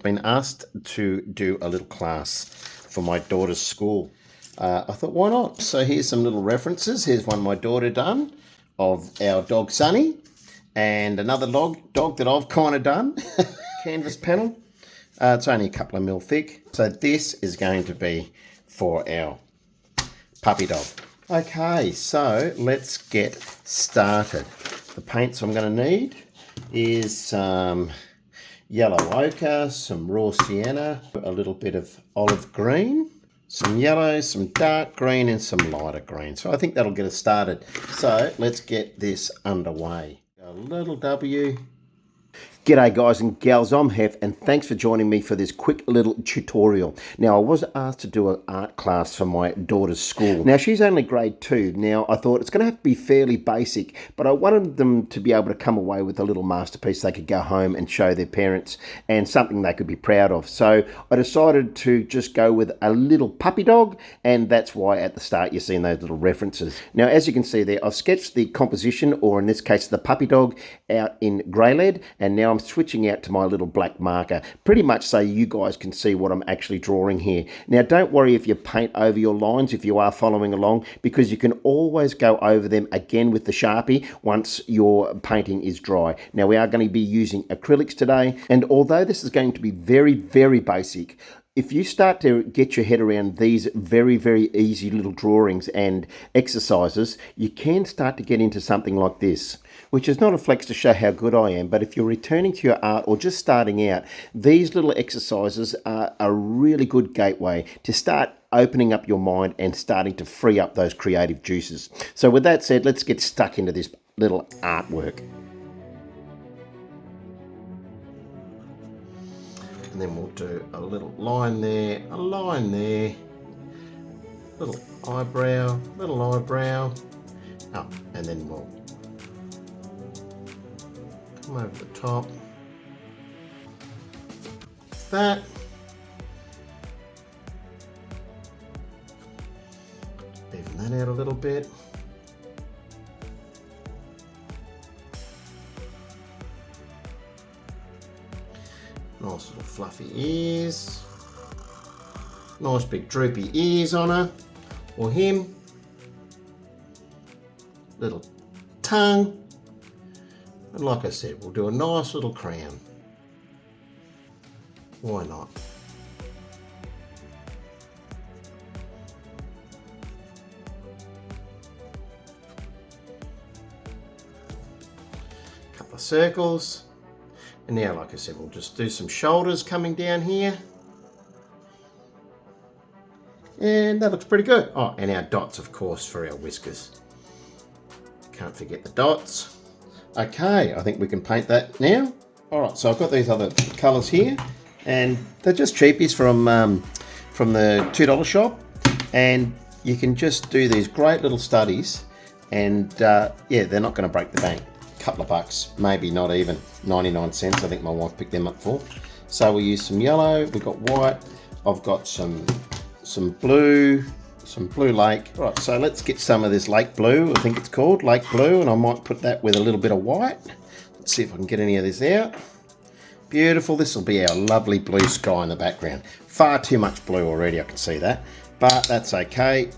been asked to do a little class for my daughter's school. I thought, why not? So here's some little references. Here's one my daughter done of our dog Sunny, and another dog that I've kind of done. Canvas panel. It's only a couple of mil thick. So this is going to be for our puppy dog. Okay, so let's get started. The paints I'm going to need is some yellow ochre, some raw sienna, a little bit of olive green, some yellow, some dark green, and some lighter green. So I think that'll get us started. So let's get this underway. A little W. G'day guys and gals, I'm Hef, and thanks for joining me for this quick little tutorial. Now, I was asked to do an art class for my daughter's school. Now, she's only grade 2. Now, I thought it's going to have to be fairly basic, but I wanted them to be able to come away with a little masterpiece they could go home and show their parents and something they could be proud of. So I decided to just go with a little puppy dog, and that's why at the start you're seeing those little references. Now, as you can see there, I've sketched the composition, or in this case, the puppy dog, out in grey lead, and now I'm switching out to my little black marker, pretty much so you guys can see what I'm actually drawing here. Now, don't worry if you paint over your lines if you are following along, because you can always go over them again with the Sharpie once your painting is dry. Now, we are going to be using acrylics today, and although this is going to be very, very basic, if you start to get your head around these very, very easy little drawings and exercises, you can start to get into something like this, which is not a flex to show how good I am, but if you're returning to your art or just starting out, these little exercises are a really good gateway to start opening up your mind and starting to free up those creative juices. So with that said, let's get stuck into this little artwork. And then we'll do a little line there, a line there, little eyebrow, up, and then we'll come over the top. That. Even that out a little bit. Nice little fluffy ears. Nice big droopy ears on her, or him. Little tongue. And like I said, we'll do a nice little crown. Why not? Couple of circles. And now, like I said, we'll just do some shoulders coming down here. And that looks pretty good. Oh, and our dots, of course, for our whiskers. Can't forget the dots. Okay, I think we can paint that now. All right, so I've got these other colours here, and they're just cheapies from the $2 shop, and you can just do these great little studies, and yeah, they're not going to break the bank. Couple of bucks, maybe not even 99 cents. I think my wife picked them up for. So we'll use some yellow. We've got white. I've got some blue. Some blue lake. Right, so let's get some of this lake blue. I think it's called lake blue, and I might put that with a little bit of white. Let's see if I can get any of this out. Beautiful. This will be our lovely blue sky in the background. Far too much blue already, I can see that, but that's okay.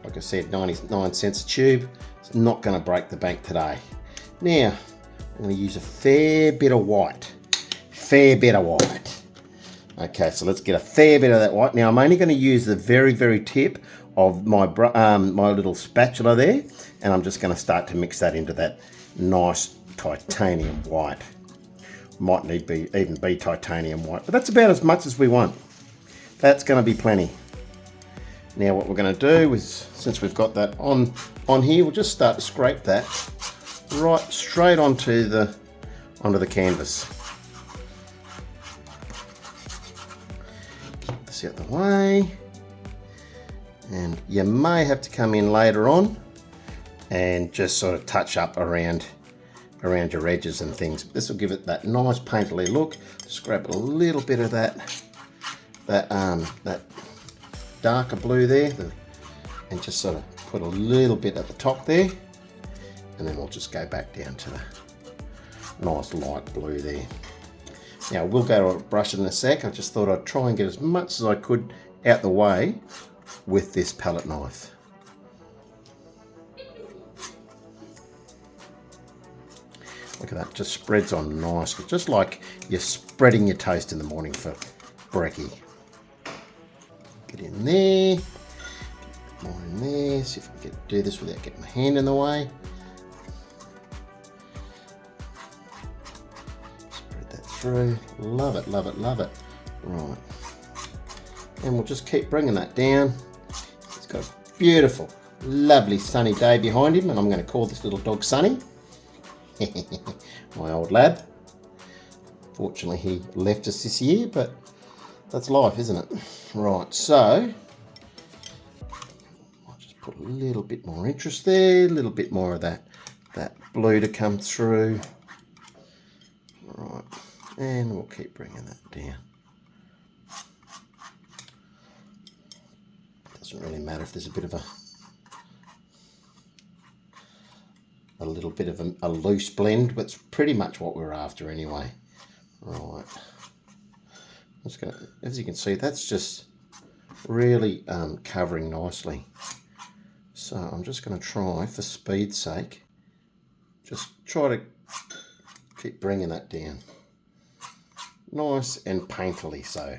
Like I said, 99 cents a tube. It's not going to break the bank today. Now, I'm going to use a fair bit of white. Okay, so let's get a fair bit of that white. Now, I'm only going to use the very, very tip of my my little spatula there, and I'm just going to start to mix that into that nice titanium white. Might need even be titanium white, but that's about as much as we want. That's going to be plenty. Now, what we're going to do is, since we've got that on here, we'll just start to scrape that right straight onto the canvas. Get this out the way, and you may have to come in later on and just sort of touch up around your edges and things. This will give it that nice painterly look. Just grab a little bit of that darker blue there, and just sort of put a little bit at the top there. And then we'll just go back down to the nice light blue there. Now we'll go to brush it in a sec. I just thought I'd try and get as much as I could out the way with this palette knife. Look at that, just spreads on nicely, just like you're spreading your toast in the morning for brekkie. Get in there, more in there, see if I can do this without getting my hand in the way. Spread that through, love it, love it, love it. Right, and we'll just keep bringing that down. It's got a beautiful, lovely sunny day behind him, and I'm going to call this little dog Sunny. My old lad. Fortunately he left us this year, but that's life, isn't it? Right, so I'll just put a little bit more interest there, a little bit more of that blue to come through. Right, and we'll keep bringing that down. Doesn't really matter if there's a bit of a little bit of a loose blend, but it's pretty much what we're after anyway. Right, just gonna, as you can see, that's just really covering nicely. So I'm just going to try, for speed's sake, just try to keep bringing that down. Nice and painterly so.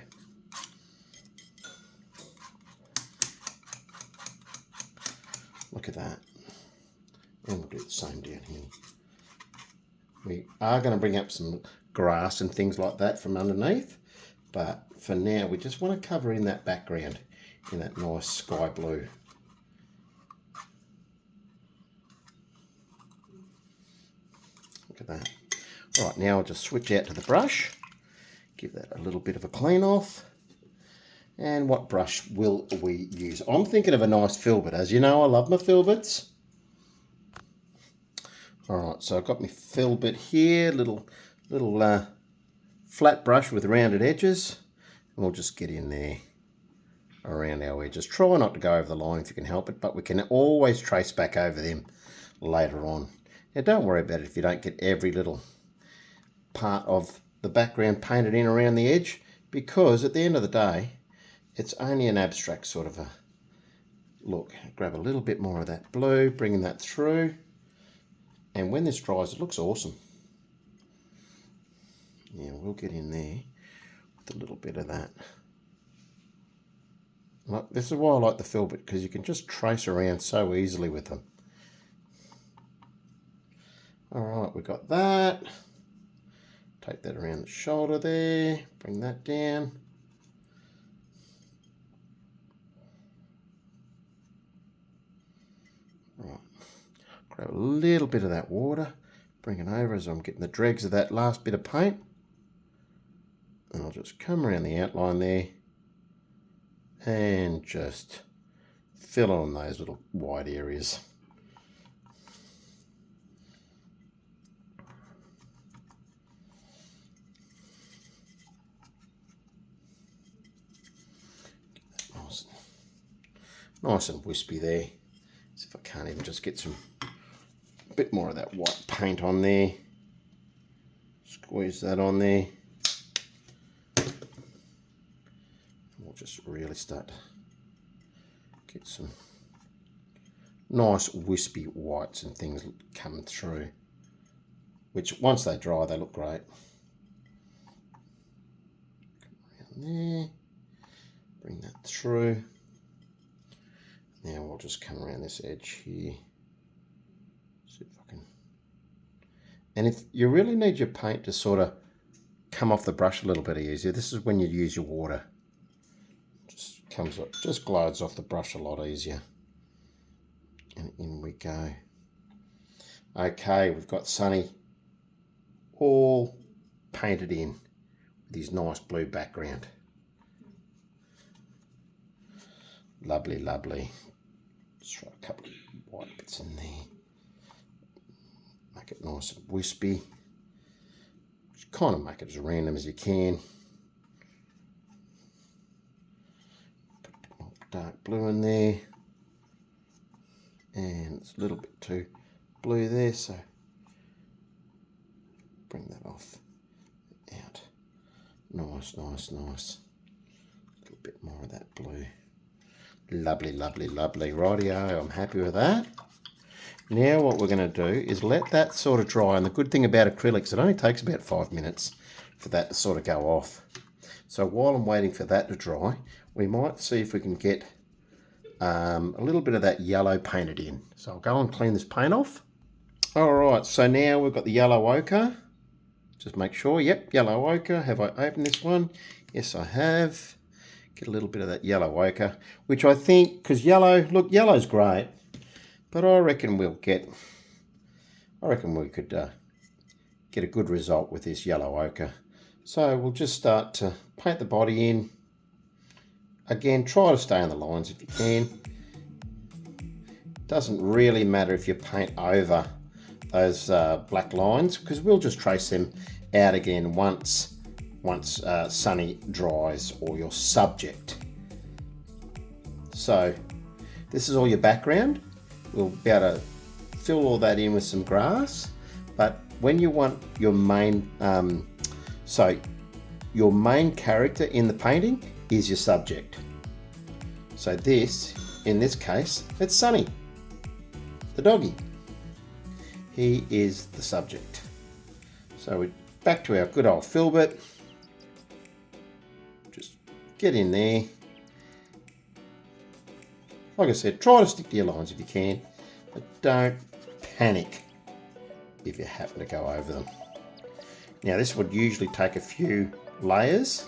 Look at that. And we'll do the same down here. We are going to bring up some grass and things like that from underneath, but for now we just want to cover in that background in that nice sky blue. Look at that. All right, now I'll just switch out to the brush, give that a little bit of a clean off. And what brush will we use? I'm thinking of a nice filbert. As you know, I love my filberts. Alright, so I've got my filbert here, little flat brush with rounded edges, and we'll just get in there around our edges. Try not to go over the line if you can help it, but we can always trace back over them later on. Now don't worry about it if you don't get every little part of the background painted in around the edge, because at the end of the day, it's only an abstract sort of a look. Grab a little bit more of that blue, bringing that through. And when this dries, it looks awesome. Yeah, we'll get in there with a little bit of that. This is why I like the filbert, because you can just trace around so easily with them. Alright, we've got that. Take that around the shoulder there, bring that down. Right. Grab a little bit of that water, bring it over as I'm getting the dregs of that last bit of paint. And I'll just come around the outline there and just fill on those little white areas. Nice and wispy there. See if I can't even just get some bit more of that white paint on there. Squeeze that on there. We'll just really start to get some nice wispy whites and things coming through, which once they dry they look great. Come around there, bring that through. Now we'll just come around this edge here. See if I can. And if you really need your paint to sort of come off the brush a little bit easier, this is when you use your water. Just comes up, just glides off the brush a lot easier. And in we go. Okay, we've got Sunny all painted in with his nice blue background. Lovely, lovely. Just throw a couple of white bits in there. Make it nice and wispy. Just kind of make it as random as you can. Put a bit more dark blue in there. And it's a little bit too blue there, so bring that off, out. Nice, nice, nice. A little bit more of that blue. Lovely, lovely, lovely. Rightio, I'm happy with that. Now what we're going to do is let that sort of dry. And the good thing about acrylics, it only takes about 5 minutes for that to sort of go off. So while I'm waiting for that to dry, we might see if we can get a little bit of that yellow painted in. So I'll go and clean this paint off. All right, so now we've got the yellow ochre. Just make sure, yep, yellow ochre. Have I opened this one? Yes, I have. Get a little bit of that yellow ochre, which I think, because yellow, look, yellow's great, but I reckon we could get a good result with this yellow ochre. So we'll just start to paint the body in. Again, try to stay on the lines if you can. Doesn't really matter if you paint over those black lines, because we'll just trace them out again once Sunny dries, or your subject. So this is all your background. We'll be able to fill all that in with some grass, but when you want your main your main character in the painting is your subject. So this, in this case, it's Sunny, the doggy. He is the subject. So we're back to our good old filbert. Just get in there. Like I said, try to stick to your lines if you can, but don't panic if you happen to go over them. Now this would usually take a few layers,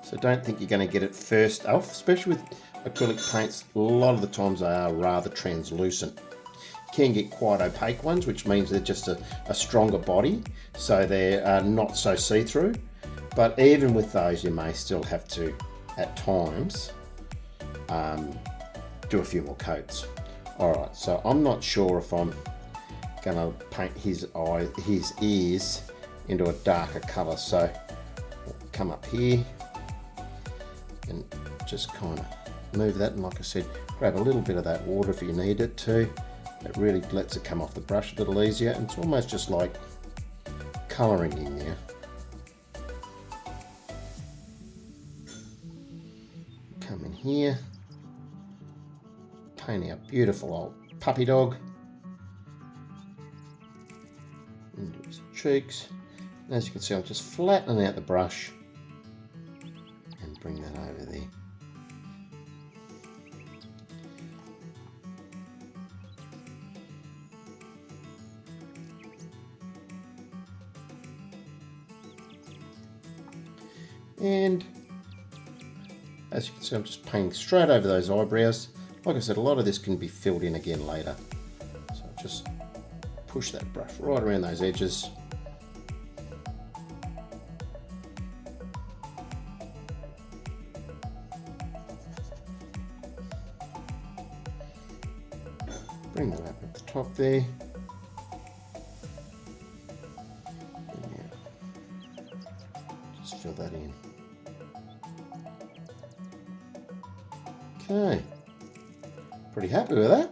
so don't think you're going to get it first off, especially with acrylic paints. A lot of the times they are rather translucent. You can get quite opaque ones, which means they're just a stronger body, so they're not so see-through. But even with those, you may still have to, at times, do a few more coats. Alright, so I'm not sure if I'm going to paint his ears into a darker colour, so we'll come up here and just kind of move that, and like I said, grab a little bit of that water if you need it to. It really lets it come off the brush a little easier, and it's almost just like colouring in there. Come in here, paint our beautiful old puppy dog into his cheeks. And as you can see, I'm just flattening out the brush and bring that over there. And as you can see, I'm just painting straight over those eyebrows. Like I said, a lot of this can be filled in again later. So just push that brush right around those edges. Bring that up at the top there. And just fill that in. Okay, pretty happy with that.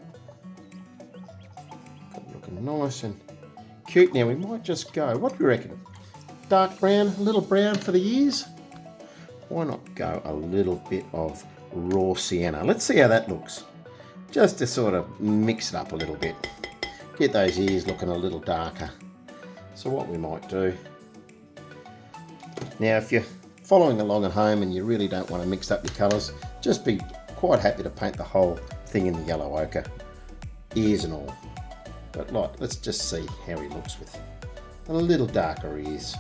Got it looking nice and cute. Now we might just go, what do you reckon? Dark brown, a little brown for the ears? Why not go a little bit of raw sienna? Let's see how that looks. Just to sort of mix it up a little bit. Get those ears looking a little darker. So what we might do, now if you're following along at home and you really don't want to mix up your colours, just be quite happy to paint the whole thing in the yellow ochre, ears and all. But like, let's just see how he looks with a little darker ears.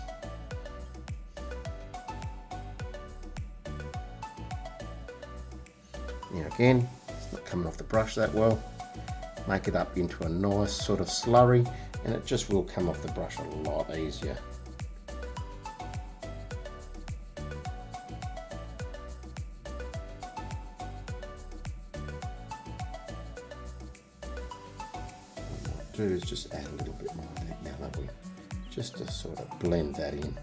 Now again, it's not coming off the brush that well. Make it up into a nice sort of slurry, and it just will come off the brush a lot easier. Do is just add a little bit more of that now, don't we? Just to sort of blend that in.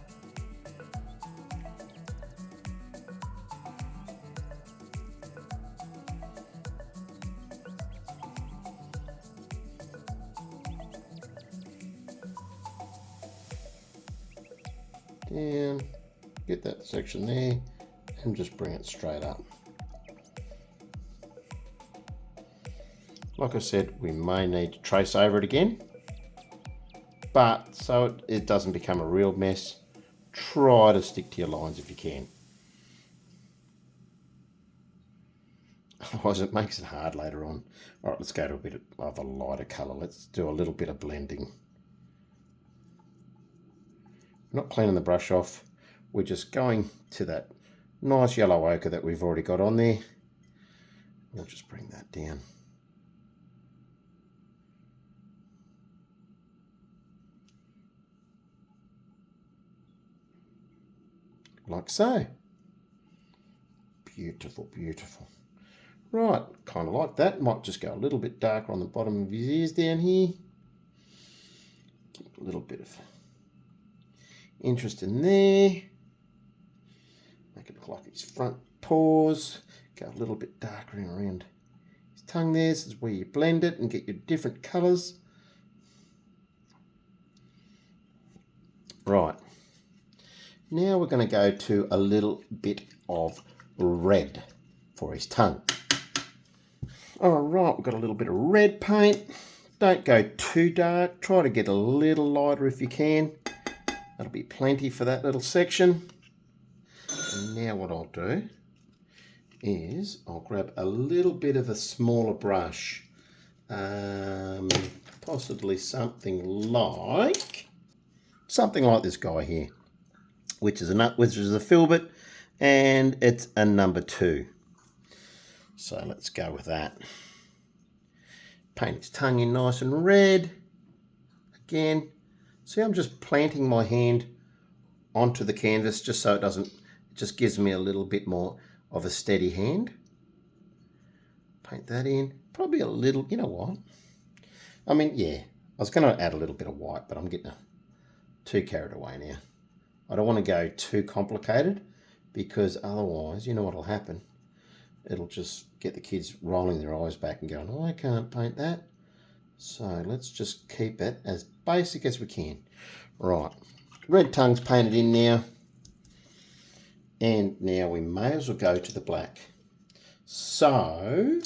Down, get that section there and just bring it straight up. Like I said, we may need to trace over it again, but so it doesn't become a real mess, try to stick to your lines if you can. Otherwise it makes it hard later on. All right, let's go to a bit of a lighter colour. Let's do a little bit of blending. We're not cleaning the brush off. We're just going to that nice yellow ochre that we've already got on there. We'll just bring that down. Like so. Beautiful, beautiful. Right, kind of like that. Might just go a little bit darker on the bottom of his ears down here. Give a little bit of interest in there. Make it look like his front paws. Go a little bit darker in around his tongue there. This is where you blend it and get your different colours. Right. Now we're going to go to a little bit of red for his tongue. Alright, we've got a little bit of red paint. Don't go too dark. Try to get a little lighter if you can. That'll be plenty for that little section. And now what I'll do is I'll grab a little bit of a smaller brush. Possibly something like this guy here, which is a filbert, and it's a number 2. So let's go with that. Paint his tongue in nice and red. Again, see, I'm just planting my hand onto the canvas just so it just gives me a little bit more of a steady hand. Paint that in. Probably a little, you know what? I mean, yeah, I was going to add a little bit of white, but I'm getting too carried away now. I don't want to go too complicated because otherwise, you know what will happen? It'll just get the kids rolling their eyes back and going, oh, I can't paint that. So let's just keep it as basic as we can. Right, red tongue's painted in now. And now we may as well go to the black. So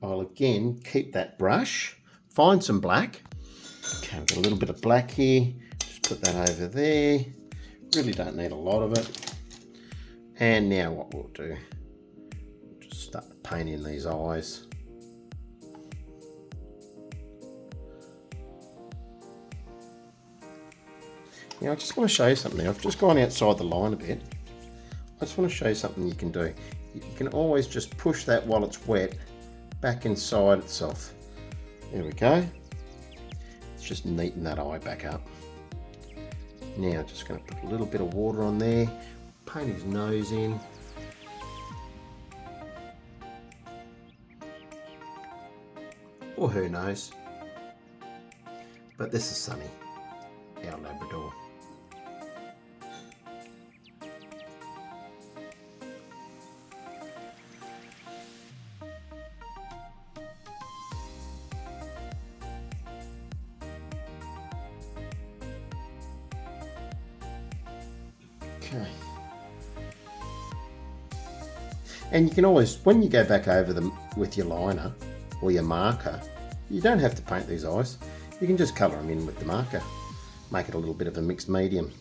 I'll again keep that brush, find some black. Okay, we've got a little bit of black here. Just put that over there. Really don't need a lot of it. And now what we'll do, we'll just start painting these eyes. Now I just want to show you something. I've just gone outside the line a bit. I just want to show you something you can do. You can always just push that while it's wet back inside itself. There we go. It's just neaten that eye back up. Now just going to put a little bit of water on there, paint his nose in. Or who knows. But this is Sunny, our Labrador. Okay. And you can always, when you go back over them with your liner or your marker, you don't have to paint these eyes. You can just colour them in with the marker. Make it a little bit of a mixed medium.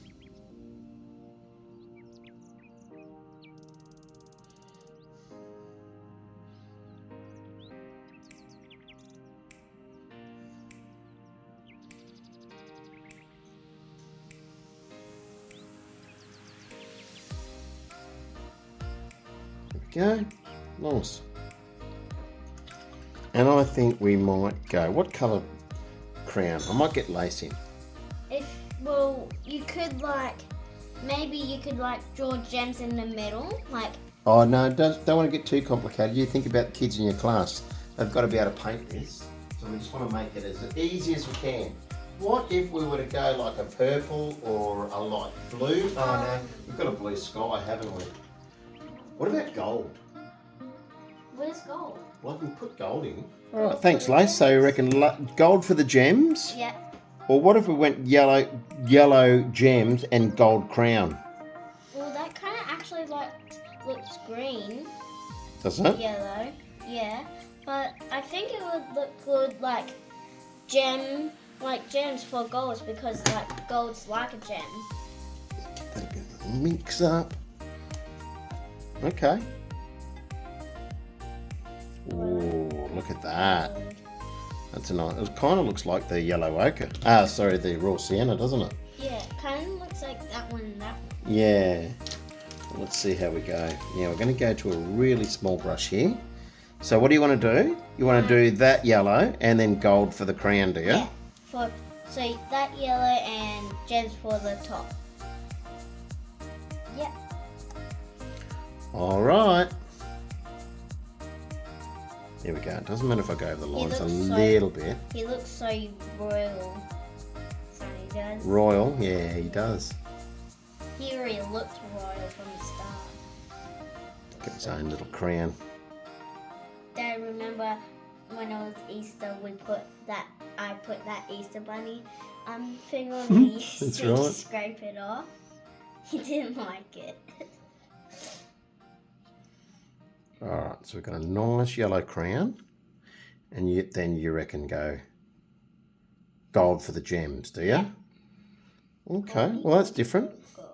Go, nice. And I think we might go, what colour crown? I might get lace in. Well, you could maybe you could draw gems in the middle, Oh no, don't want to get too complicated. You think about the kids in your class. They've got to be able to paint this. So we just want to make it as easy as we can. What if we were to go like a purple or a light blue? Oh no, we've got a blue sky, haven't we? What about gold? Where's gold? Well, I can put gold in. All right, thanks, Lace. So you reckon gold for the gems? Yeah. Or what if we went yellow gems and gold crown? that looks green. Does it? Yellow, yeah. But I think it would look good like gems for golds because like gold's like a gem. Get that a bit mix up. Okay. Oh, look at that. That's a nice. It kind of looks like the yellow ochre. The raw sienna, doesn't it? Yeah, kind of looks like that one and that one. Yeah. Well, let's see how we go. Now we're going to go to a really small brush here. So what do you want to do? You want to do that yellow and then gold for the crown, do you? Yeah. So that yellow and gems for the top. Yep. All right. There we go. It doesn't matter if I go over the lines a little bit. He looks so royal. Sonny does. Royal, yeah, he does. He already looked royal from the start. Got his own little crown. Dad, remember when it was Easter, I put that Easter bunny thing on and he That's to right. scrape it off. He didn't like it. Alright, so we've got a nice yellow crown. And then you reckon go gold for the gems, do you? Yeah. Okay, well that's different. Gold.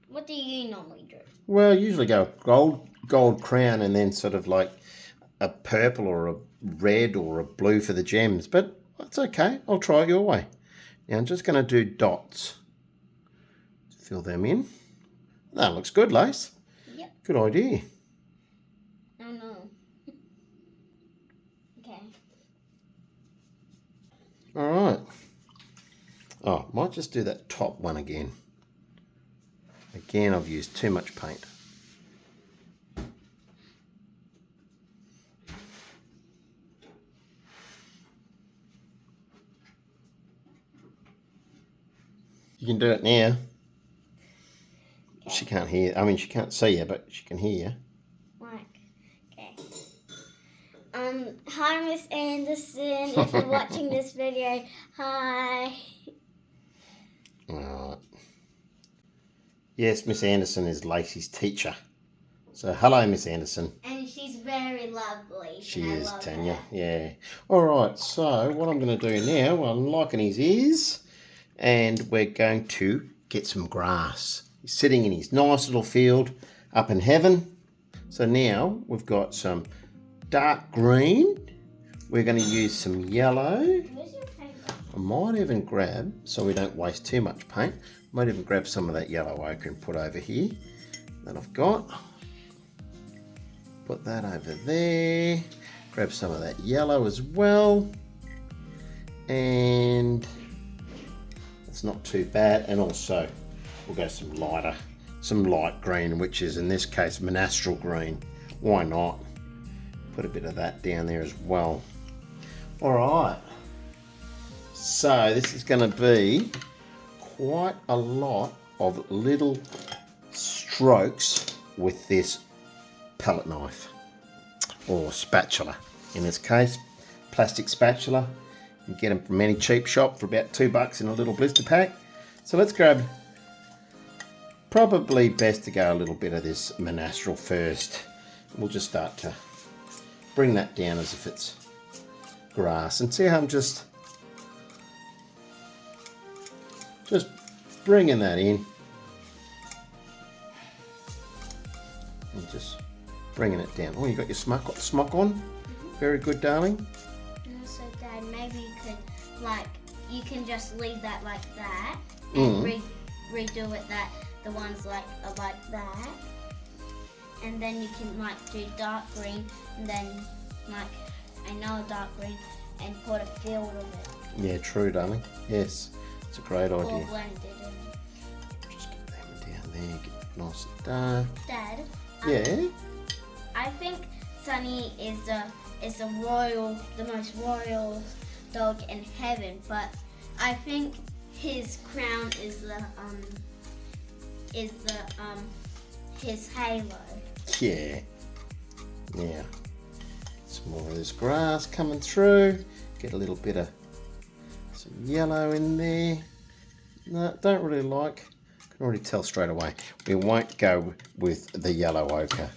What do you normally do? Well, usually go gold crown and then sort of like a purple or a red or a blue for the gems. But that's okay. I'll try it your way. Now I'm just going to do dots. Fill them in. That looks good, Lace. Yep. Good idea. Oh no. Okay. All right. Oh, might just do that top one again. Again, I've used too much paint. You can do it now. Okay. She can't hear. I mean, she can't see you, but she can hear you. Like, okay. Hi, Miss Anderson. If you're watching this video, hi. All right. Yes, Miss Anderson is Lacey's teacher. So, hello, Miss Anderson. And she's very lovely. She and I is, love Tanya. her. Yeah. All right. So, what I'm going to do now, well, I'm liking his ears, and we're going to get some grass. He's sitting in his nice little field up in heaven. So now we've got some dark green. We're going to use some yellow. Where's your paper? I might even grab, so we don't waste too much paint, might even grab some of that yellow ochre and put over here that I've got. Put that over there. Grab some of that yellow as well. And it's not too bad. And also we'll go some light green, which is in this case monastral green. Why not? Put a bit of that down there as well. All right. So this is going to be quite a lot of little strokes with this palette knife or spatula. In this case, plastic spatula. You can get them from any cheap shop for about $2 in a little blister pack. So let's grab, probably best to go a little bit of this monastral first. We'll just start to bring that down as if it's grass, and see how I'm just bringing that in and just bringing it down. Oh, you got your smock on? Very good, darling. And also, Dad, maybe you could, you can just leave that like that and redo it the ones like that. And then you can do dark green and then another dark green and put a field of it. Yeah, true, darling. Yes, it's a great Or idea. blend it in. Just get them down there, get it nice and dark. Dad, Yeah. I think Sunny is the most royal dog in heaven, but I think his crown is his halo. Yeah. Now, some more of this grass coming through. Get a little bit of some yellow in there. No, don't really like. can already tell straight away. We won't go with the yellow ochre.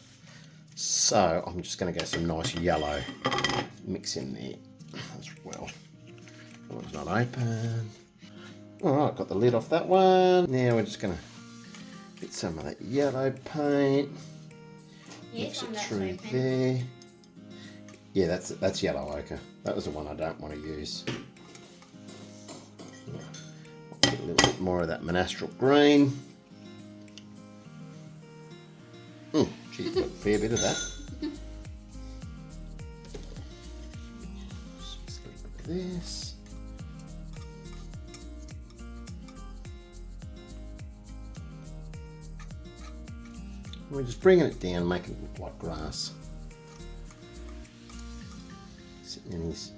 So I'm just going to get some nice yellow mix in there as well. That one's not open. Alright, got the lid off that one. Now we're just going to get some of that yellow paint. Mix it through there. Yeah, that's yellow ochre. That was the one I don't want to use. Get a little bit more of that monastral green. Gee, got a fair bit of that. Just look at this. We're just bringing it down, making it look like grass. Sitting in this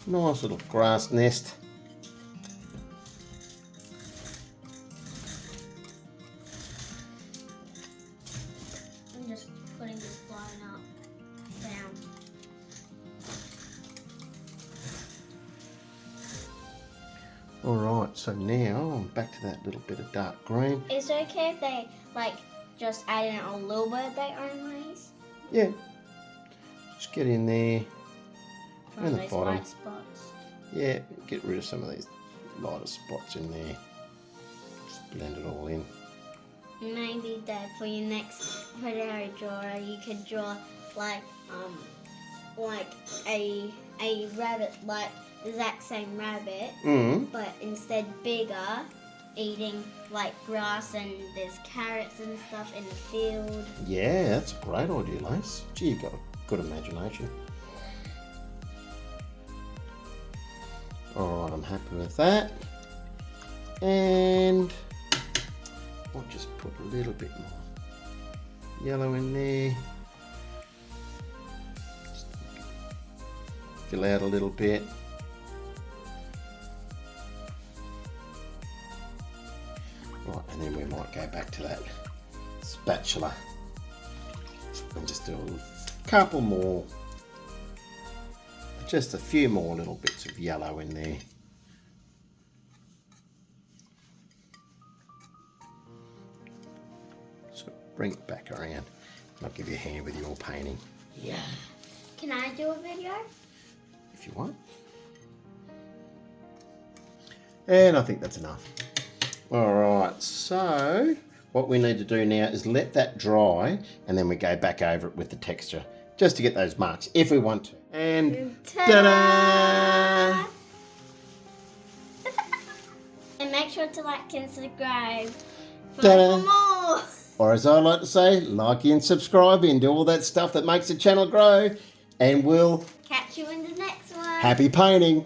nice little grass nest. I'm just putting this line up, down. Alright, so now I'm back to that little bit of dark green. Is it okay if they just add in a little bit of their own ways? Yeah. Just get in there. From And the those bottom. white spots. Yeah, get rid of some of these lighter spots in there. Just blend it all in. Maybe that for your next video drawer, you could draw like a rabbit, like the exact same rabbit, but instead bigger, eating like grass, and there's carrots and stuff in the field. Yeah, that's a great idea, Lace. Gee, you've got a good imagination. Alright, I'm happy with that. And I'll just put a little bit more yellow in there. Just fill out a little bit. Right, and then we might go back to that spatula and just do a couple more, just a few more little bits of yellow in there. So bring it back around and I'll give you a hand with your painting. Yeah. Can I do a video? If you want. And I think that's enough. Alright, so what we need to do now is let that dry and then we go back over it with the texture just to get those marks if we want to. And ta-da! And make sure to like and subscribe for Ta-da! more. Or as I like to say, like and subscribe and do all that stuff that makes the channel grow. And we'll Catch you in the next one. happy painting.